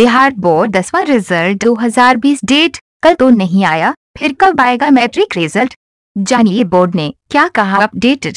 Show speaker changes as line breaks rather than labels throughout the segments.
Bihar board 10वां result 2020 date, कल तो नहीं आया, फिर कब आएगा मैट्रिक रिजल्ट? जानिए बोर्ड ने क्या कहा। अपडेटेड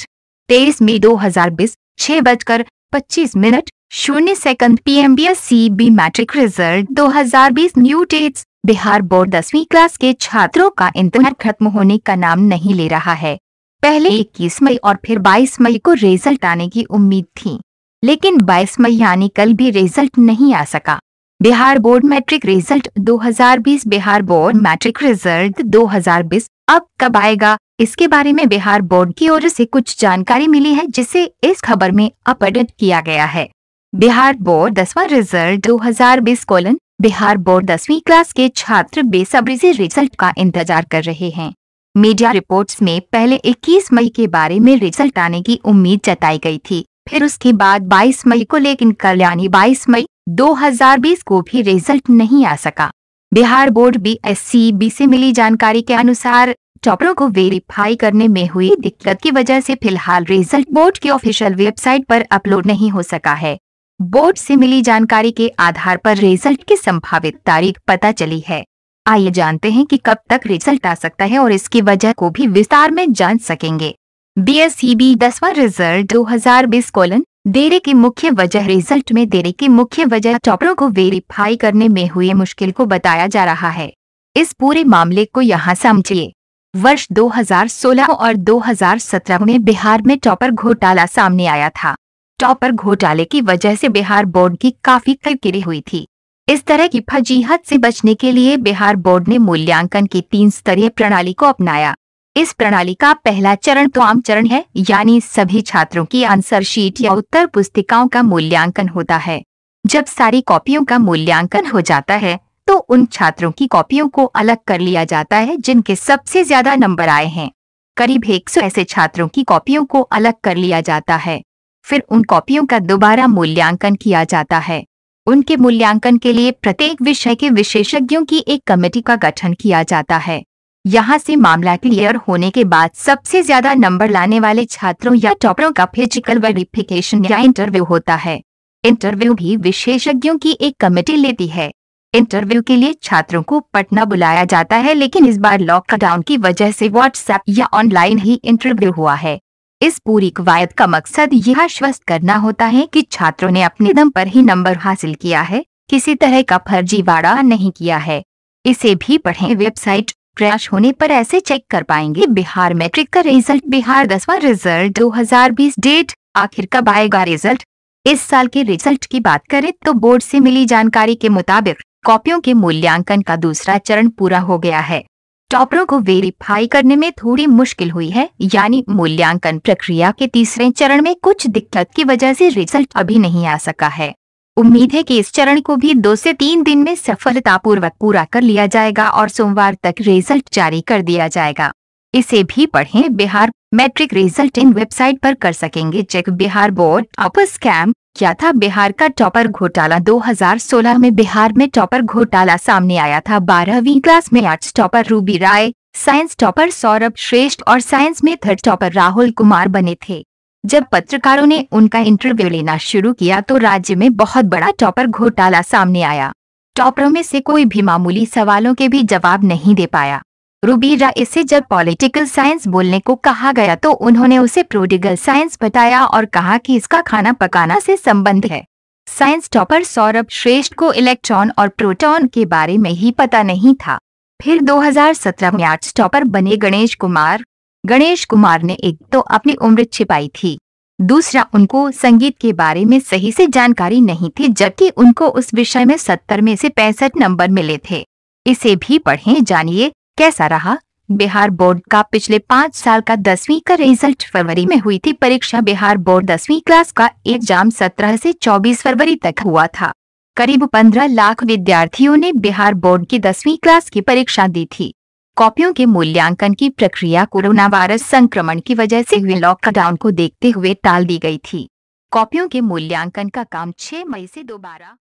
23 मई 2020, 6:25 PMBSCB matric result 2020 new dates. Bihar board 10वीं क्लास के छात्रों का इंतजार खत्म होने का नाम नहीं ले रहा है। पहले 21 मई और फिर 22 मई को रिजल्ट आने की उम्मीद थी, लेकिन 22 मई यानी कल भी रिजल्ट नहीं आ सका। Bihar board matric result 2020। Bihar board matric result 2020 अब कब आएगा, इसके बारे में बिहार बोर्ड की ओर से कुछ जानकारी मिली है, जिसे इस खबर में अपडेट किया गया है। बिहार बोर्ड 10वां रिजल्ट 2020 बिहार बोर्ड 10वीं क्लास के छात्र बेसब्री से रिजल्ट का इंतजार कर रहे हैं। मीडिया रिपोर्ट्स में पहले 21 मई के बारे में रिजल्ट आने की उम्मीद जताई गई थी, फिर उसके बाद 22 मई को, लेकिन कल यानी 22 मई 2020 को भी रिजल्ट नहीं आ सका। बिहार बोर्ड BSCB से मिली जानकारी के अनुसार टॉपरों को वेरीफाई करने में हुई दिक्कत की वजह से फिलहाल रिजल्ट बोर्ड की ऑफिशियल वेबसाइट पर अपलोड नहीं हो सका है। बोर्ड से मिली जानकारी के आधार पर रिजल्ट की संभावित तारीख पता चली है। आइए जानते हैं कि कब तक रिजल्ट आ सकता है और इसकी वजह को भी विस्तार में जान सकेंगे। BSCB 10वां रिजल्ट 2020 देरी की मुख्य वजह। रिजल्ट में देरी की मुख्य वजह टॉपरों को वेरीफाई करने में हुई मुश्किल को बताया जा रहा है। इस पूरे मामले को यहाँ समझिए। वर्ष 2016 और 2017 में बिहार में टॉपर घोटाला सामने आया था। टॉपर घोटाले की वजह से बिहार बोर्ड की काफी किरकिरी हुई थी। इस तरह की फजीहत से बचने के लिए बिहार बोर्ड ने मूल्यांकन की 3 स्तरीय प्रणाली को अपनाया। इस प्रणाली का पहला चरण तो आम चरण है, यानी सभी छात्रों की आंसर शीट या उत्तर पुस्तिकाओं का मूल्यांकन होता है। जब सारी कॉपियों का मूल्यांकन हो जाता है तो उन छात्रों की कॉपियों को अलग कर लिया जाता है जिनके सबसे ज्यादा नंबर आए हैं। करीब 100 ऐसे छात्रों की कॉपियों को अलग कर लिया जाता है। फिर उन कॉपियों का दोबारा मूल्यांकन किया जाता है। उनके मूल्यांकन के लिए प्रत्येक विषय के विशेषज्ञों की एक कमेटी का गठन किया जाता है। यहाँ से मामला क्लियर होने के बाद सबसे ज्यादा नंबर लाने वाले छात्रों या टॉपरों का फिजिकल वेरिफिकेशन या इंटरव्यू होता है। इंटरव्यू भी विशेषज्ञों की एक कमेटी लेती है। इंटरव्यू के लिए छात्रों को पटना बुलाया जाता है, लेकिन इस बार लॉकडाउन की वजह से व्हाट्सएप या ऑनलाइन ही इंटरव्यू हुआ है। इस पूरी कवायद का मकसद यह आश्वस्त करना होता है कि छात्रों ने अपने दम पर ही नंबर हासिल किया है, किसी तरह का फर्जीवाड़ा नहीं किया है। इसे भी पढ़ें। वेबसाइट क्रैश होने पर ऐसे चेक कर पाएंगे बिहार मैट्रिक का रिजल्ट। बिहार 10वां रिजल्ट 2020 डेट, आखिर कब आएगा रिजल्ट? इस साल के रिजल्ट की बात करें तो बोर्ड से मिली जानकारी के मुताबिक कॉपियों के मूल्यांकन का दूसरा चरण पूरा हो गया है। टॉपरों को वेरीफाई करने में थोड़ी मुश्किल हुई है, यानी मूल्यांकन प्रक्रिया के तीसरे चरण में कुछ दिक्कत की वजह से रिजल्ट अभी नहीं आ सका है। उम्मीद है कि इस चरण को भी 2 से 3 दिन में सफलतापूर्वक पूरा कर लिया जाएगा और सोमवार तक रिजल्ट जारी कर दिया जाएगा। इसे भी पढ़ें। बिहार मैट्रिक रिजल्ट इन वेबसाइट पर कर सकेंगे check. Bihar board topper scam क्या था? बिहार का टॉपर घोटाला 2016 में बिहार में टॉपर घोटाला सामने आया था। 12वीं क्लास में आर्ट्स टॉपर रूबी राय, साइंस टॉपर सौरभ श्रेष्ठ और साइंस में थर्ड टॉपर राहुल कुमार बने थे। जब पत्रकारों ने उनका इंटरव्यू लेना शुरू किया तो राज्य में बहुत बड़ा टॉपर घोटाला सामने आया। टॉपरों में से कोई भी मामूली सवालों के भी जवाब नहीं दे पाया। रूबी राय से जब पॉलिटिकल साइंस बोलने को कहा गया तो उन्होंने उसे प्रोडिगल साइंस बताया और कहा कि इसका खाना पकाना से संबंध है। साइंस टॉपर सौरभ श्रेष्ठ को इलेक्ट्रॉन और प्रोटॉन के बारे में ही पता नहीं था। फिर 2017 में आर्ट्स टॉपर बने गणेश कुमार। गणेश कुमार ने एक तो अपनी उम्र छिपाई थी, दूसरा उनको संगीत के बारे में सही से जानकारी नहीं थी, जबकि उनको उस विषय में 70 में से 65 नंबर मिले थे। इसे भी पढ़ें। जानिए कैसा रहा बिहार बोर्ड का पिछले 5 साल का 10वीं का रिजल्ट। फरवरी में हुई थी परीक्षा। बिहार बोर्ड 10वीं क्लास का एग्जाम 17 से 24 फरवरी तक हुआ था। करीब 15 लाख विद्यार्थियों ने बिहार बोर्ड की 10वीं क्लास की परीक्षा दी थी। कॉपियों के मूल्यांकन की प्रक्रिया कोरोना वायरस संक्रमण की वजह से हुए लॉकडाउन को देखते हुए टाल दी गई थी। कॉपियों के मूल्यांकन का काम 6 मई से दोबारा